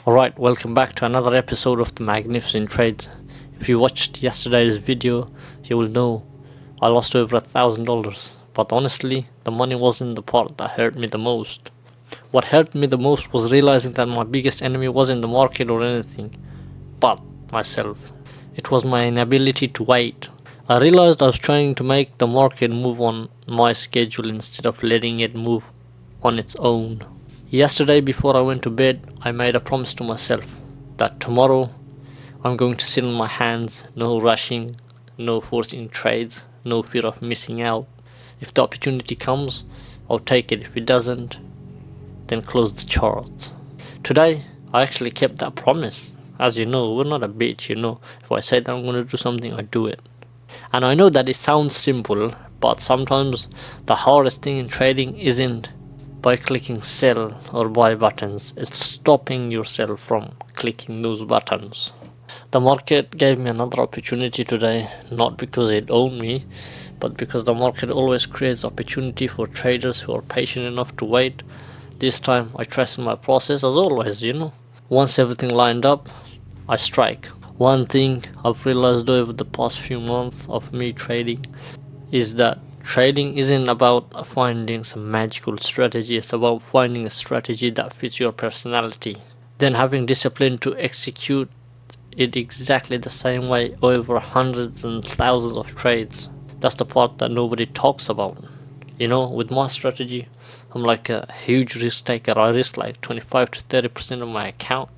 Alright, welcome back to another episode of the Magnificent Trades. If you watched yesterday's video, you will know I lost over $1,000. But honestly, the money wasn't the part that hurt me the most. What hurt me the most was realizing that my biggest enemy wasn't the market or anything, but myself. It was my inability to wait. I realized I was trying to make the market move on my schedule instead of letting it move on its own. Yesterday, before I went to bed, I made a promise to myself that tomorrow I'm going to sit on my hands, no rushing, no forcing trades, no fear of missing out. If the opportunity comes, I'll take it. If it doesn't, then close the charts. Today, I actually kept that promise. As you know, we're not a bitch, If I say that I'm going to do something, I do it. And I know that it sounds simple, but sometimes the hardest thing in trading isn't by clicking sell or buy buttons, it's stopping yourself from clicking those buttons. The market gave me another opportunity today, not because it owned me, but because the market always creates opportunity for traders who are patient enough to wait. This time I trusted my process as always, Once everything lined up, I strike. One thing I've realized over the past few months of me trading is that trading isn't about finding some magical strategy, it's about finding a strategy that fits your personality, then having discipline to execute it exactly the same way over hundreds and thousands of trades. That's the part that nobody talks about. With my strategy, I'm like a huge risk taker. I risk like 25 to 30% of my account,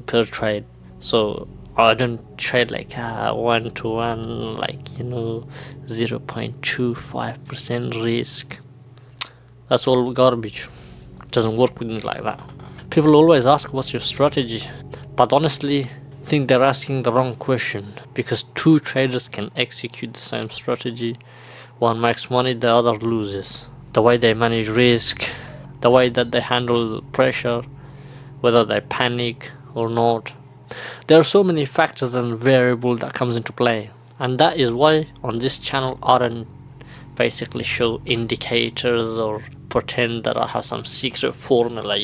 per trade. So I don't trade like 1 to 1, 0.25% risk. That's all garbage. It doesn't work with me like that. People always ask, what's your strategy? But honestly, I think they're asking the wrong question, because two traders can execute the same strategy. One makes money, the other loses. The way they manage risk, the way that they handle pressure, whether they panic or not. There are so many factors and variables that comes into play, and that is why on this channel I don't basically show indicators or pretend that I have some secret formula.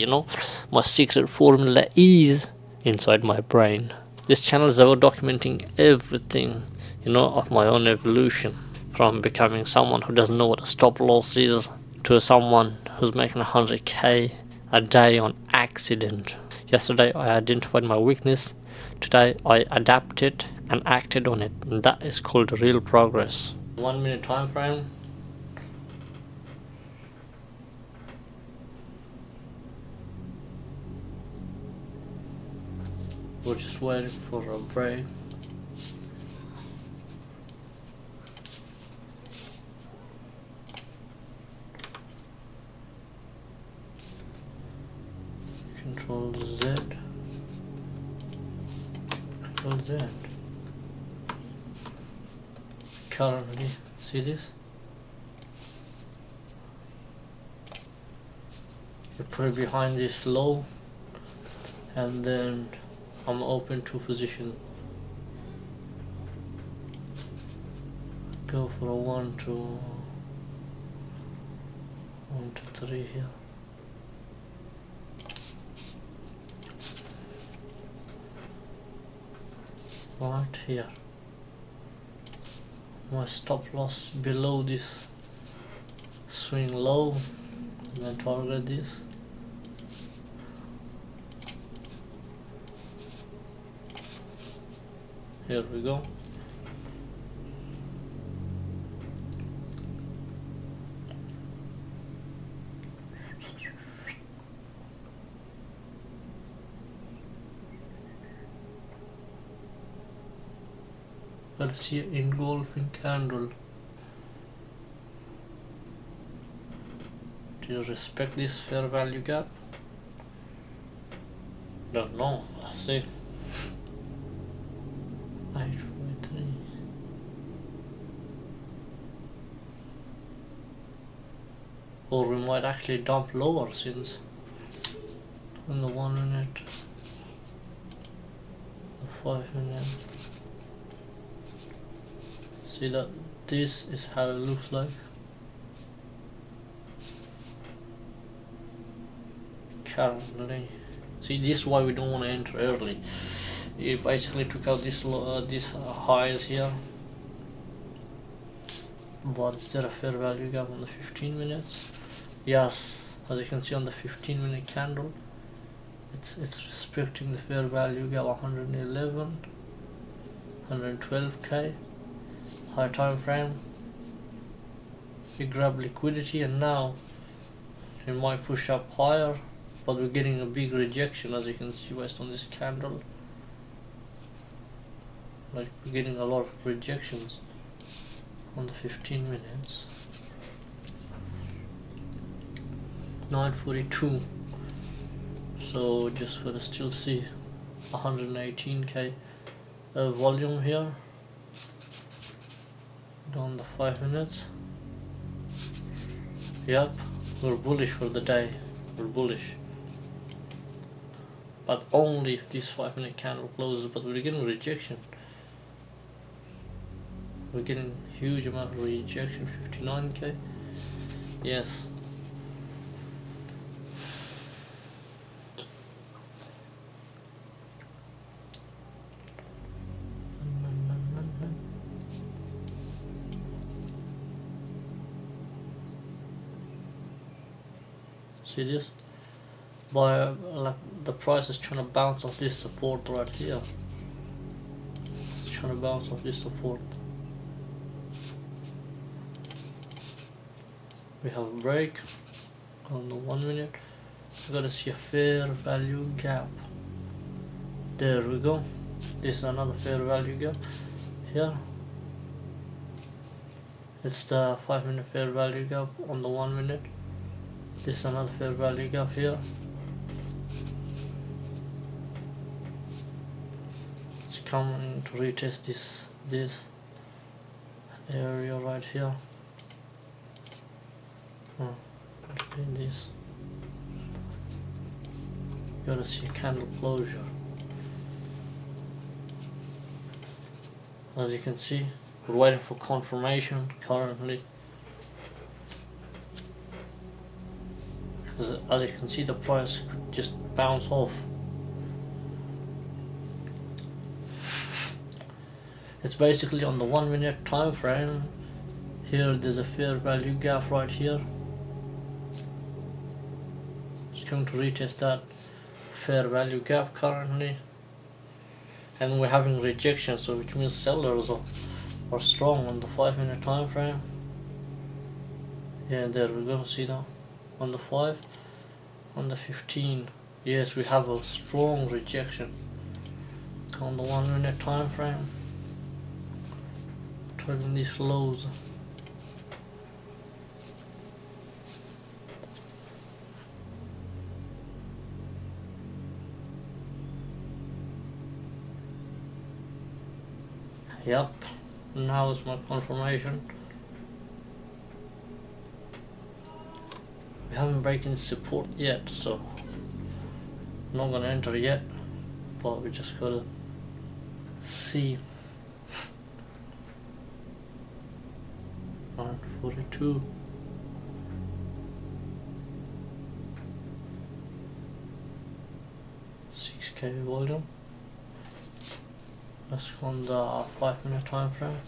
My secret formula is inside my brain. This channel is about documenting everything, of my own evolution, from becoming someone who doesn't know what a stop loss is to someone who's making 100k a day on accident. Yesterday I identified my weakness. Today I adapted and acted on it, and that is called real progress. 1 minute time frame. We're just waiting for a break. Control Z. Control Z. Currently, see this? You put it behind this low, and then I'm open to position. Go for a 1 to 3 here. Right here. My stop loss below this swing low, and then target this. Here we go. Let's see an engulfing candle. Do you respect this fair value gap? Don't know. Let's see. 843. Or we might actually dump lower since on the 1 minute, the 5 minute. See that this is how it looks like. Currently, See, this is why we don't want to enter early. It basically took out this highs here, but is there a fair value gap on the 15 minutes? Yes, as you can see on the 15-minute candle, it's respecting the fair value gap. 111, 112k high time frame. We grab liquidity, and now it might push up higher, but we're getting a big rejection, as you can see based on this candle. Like, we're getting a lot of rejections on the 15 minutes. 942. So just gonna still see 118k volume here on the 5 minutes. Yep, we're bullish for the day. We're bullish, but only if this 5-minute candle closes. But we're getting rejection. We're getting huge amount of rejection. 59k. Yes. See this? By like the price is trying to bounce off this support right here. It's trying to bounce off this support. We have a break on the 1 minute. We gotta see a fair value gap. There we go. This is another fair value gap here. It's the 5-minute fair value gap on the 1 minute. This is another fair value gap here. It's coming to retest this area right here. This. You gotta see a candle closure. As you can see, we're waiting for confirmation currently. As you can see, the price could just bounce off. It's basically on the 1 minute time frame. Here there's a fair value gap right here. It's going to retest that fair value gap currently, and we're having rejection, so which means sellers are strong on the 5-minute time frame. Yeah, there we go. See that on the 5, on the 15. Yes, we have a strong rejection on the 1 minute time frame, targeting these lows. Yep, now is my confirmation. We haven't broken support yet, so I'm not gonna enter yet, but we just gotta see. 942. $6K volume. Let's go on the 5-minute time frame.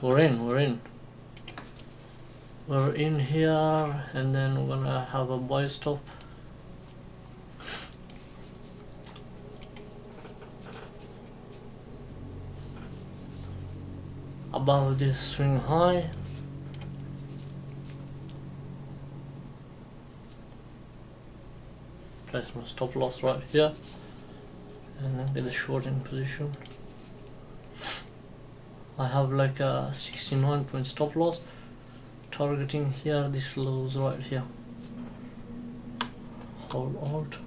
We're in here, and then we're gonna have a buy stop. Above this swing high. Place my stop loss right here, and then get a short in position. I have like a 69 point stop loss, targeting here this lows right here. Hold Alt.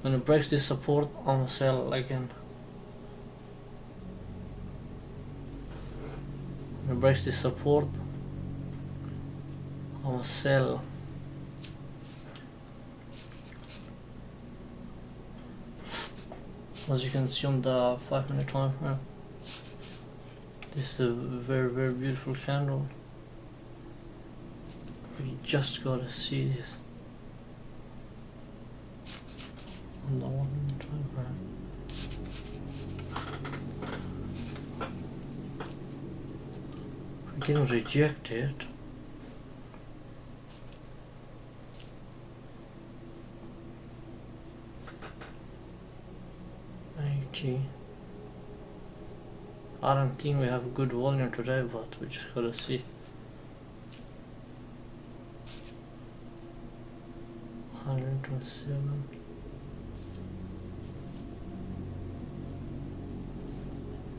When it breaks this support, I'm gonna sell again. When it breaks this support, I'm gonna sell. As you can see on the 5-minute time frame, This is a very beautiful candle. You just gotta see this on the 1 minute time frame. We're getting rejected. I don't think we have good volume today, but we just gotta see. 127.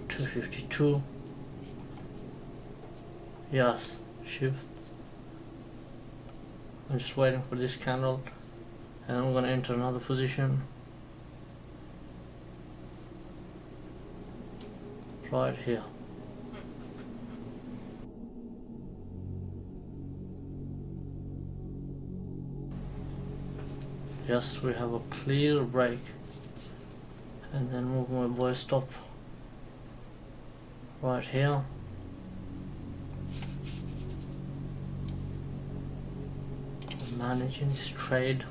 $252. Yes, shift. I'm just waiting for this candle, and I'm gonna enter another position. Right here. Yes, we have a clear break, and then move my boy stop right here. Managing this trade.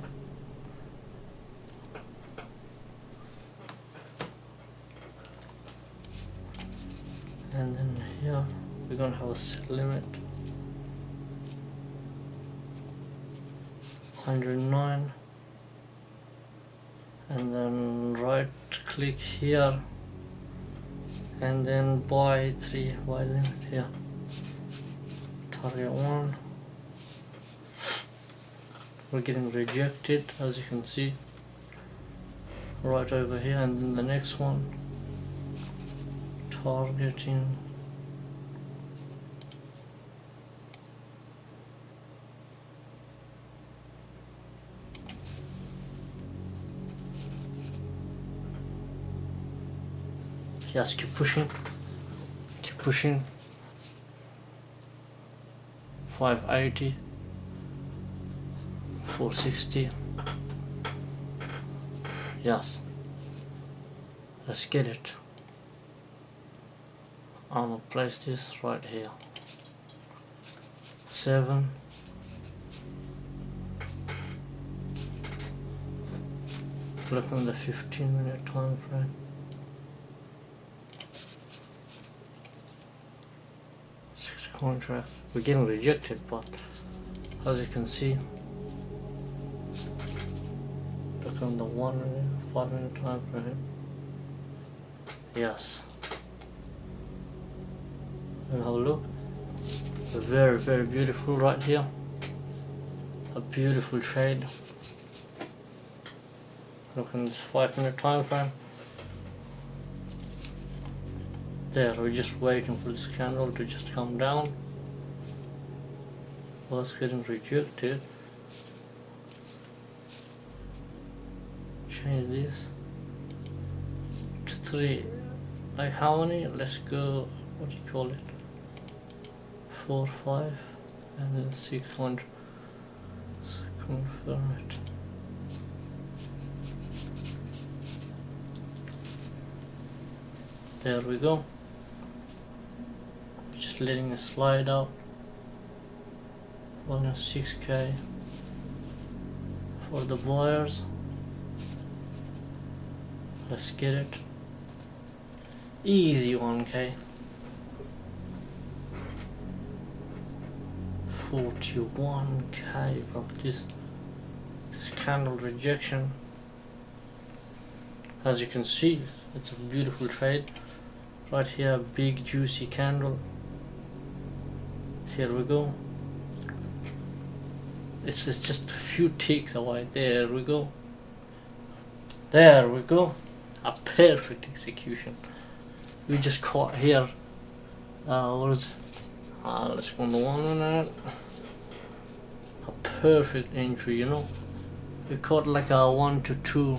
And then here we're gonna have a set limit 109, and then right click here and then buy limit here, target 1. We're getting rejected, as you can see, right over here, and then the next one targeting just keep pushing 580, 460. Yes, let's get it. I'm gonna place this right here. 7. Look on the 15-minute time frame. Contracts. We're getting rejected, but as you can see, look on the 1 minute, 5-minute time frame. Yes. And have a look. Very beautiful right here. A beautiful trade. Look on this 5-minute time frame. There, we're just waiting for this candle to just come down. Well, it's getting rejected. Change this to 3. Like how many? Let's go, what do you call it? 4, 5, and then 600. Let's confirm it. There we go. Just letting it slide out. 6K for the buyers. Let's get it. Easy 1K. 41K, bro. This candle rejection. As you can see, it's a beautiful trade. Right here, big juicy candle. Here we go. It's just a few ticks away. There we go. There we go. A perfect execution. We just caught here. What is it? Let's go on the 1 minute. A perfect entry, you know. We caught like a 1 to 2.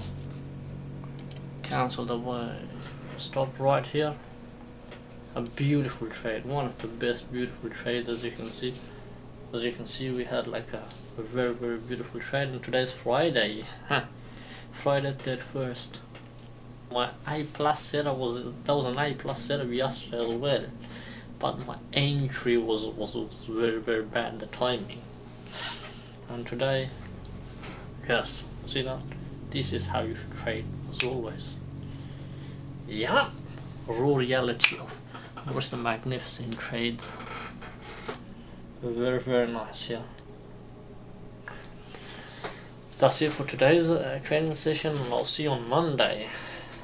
Cancel the buy. Stop right here. A beautiful trade. One of the best beautiful trades, as you can see. As you can see, we had like a very beautiful trade, and today's Friday. Friday 31st. My A+ setup was an A+ setup yesterday as well. but my entry was very bad, the timing. And today, yes, see that? This is how you should trade, as always. Yeah, raw reality of what's the magnificent trades. Very nice, yeah. That's it for today's training session, and I'll see you on Monday.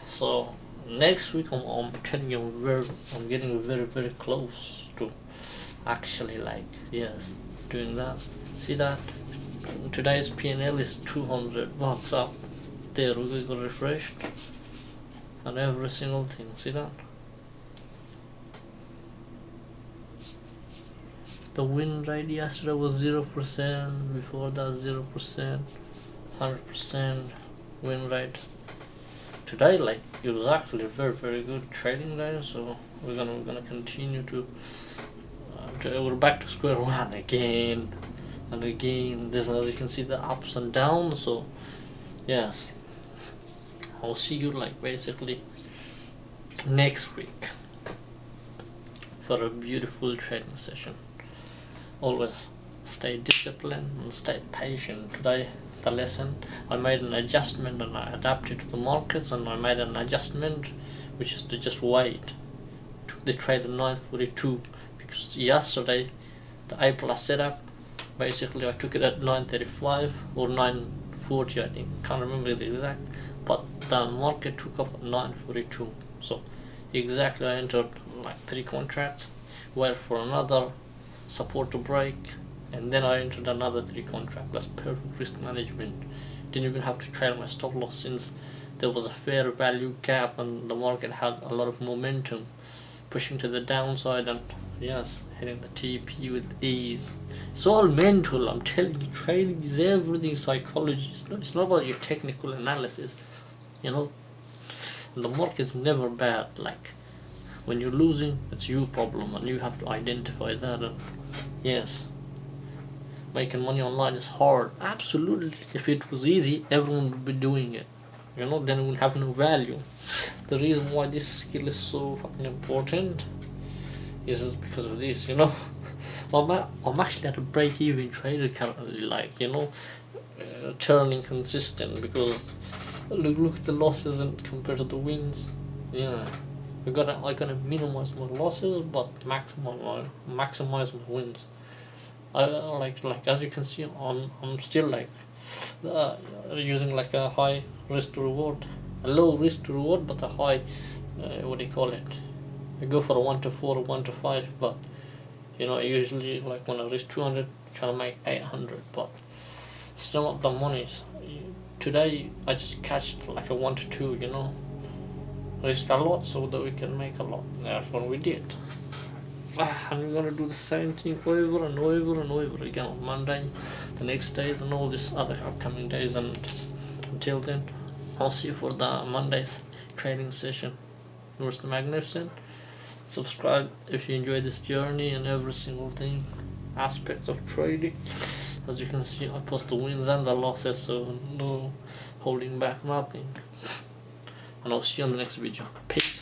So next week, I'm telling you, I'm getting very close to actually, like, yes, doing that. See that? Today's PNL is 200 bucks up. There we got refreshed, and every single thing. See that? The win rate yesterday was 0%. Before that, 0%. 100% win rate. Today, like, it was actually very good trading day. So we're gonna continue to we're back to square one again and again. This, as you can see, the ups and downs. So yes, I'll see you, like, basically next week for a beautiful trading session. Always stay disciplined and stay patient. Today, the lesson, I made an adjustment and I adapted to the markets, and I made an adjustment which is to just wait. Took the trade at 9:42 because yesterday the A plus setup, basically I took it at 9:35 or 9:40, I think, can't remember the exact, but the market took off at 9:42. So exactly I entered like 3 contracts, wait for another support to break, and then I entered another 3 contracts. That's perfect risk management. Didn't even have to trail my stop loss since there was a fair value gap and the market had a lot of momentum pushing to the downside, and yes, hitting the TP with ease. It's all mental, I'm telling you. Trading is everything psychology. It's not about your technical analysis, you know. And the market's never bad. Like, when you're losing, it's your problem, and you have to identify that. And yes, making money online is hard. Absolutely. If it was easy, everyone would be doing it. You know, then it would have no value. The reason why this skill is so fucking important is because of this, you know. I'm actually at a break-even trader currently, like, you know, turning consistent, because look at the losses and compared to the wins. Yeah, I gotta minimize my losses but maximize my wins. I like as you can see, I'm still like using like a high risk to reward, a low risk to reward, but a high what do you call it? I go for a 1 to 4 or 1 to 5, but you know, I usually, like, when I risk 200, trying to make 800, but still not the monies. Today I just catched like a 1 to 2, you know, risk a lot so that we can make a lot. Therefore we did. And we're gonna do the same thing over and over again on Monday, the next days, and all these other upcoming days. And until then, I'll see you for the Monday's trading session. Yours the Magnificent. Subscribe if you enjoy this journey and every single thing, aspects of trading. As you can see, I post the wins and the losses, so no holding back, nothing. And I'll see you on the next video. Peace.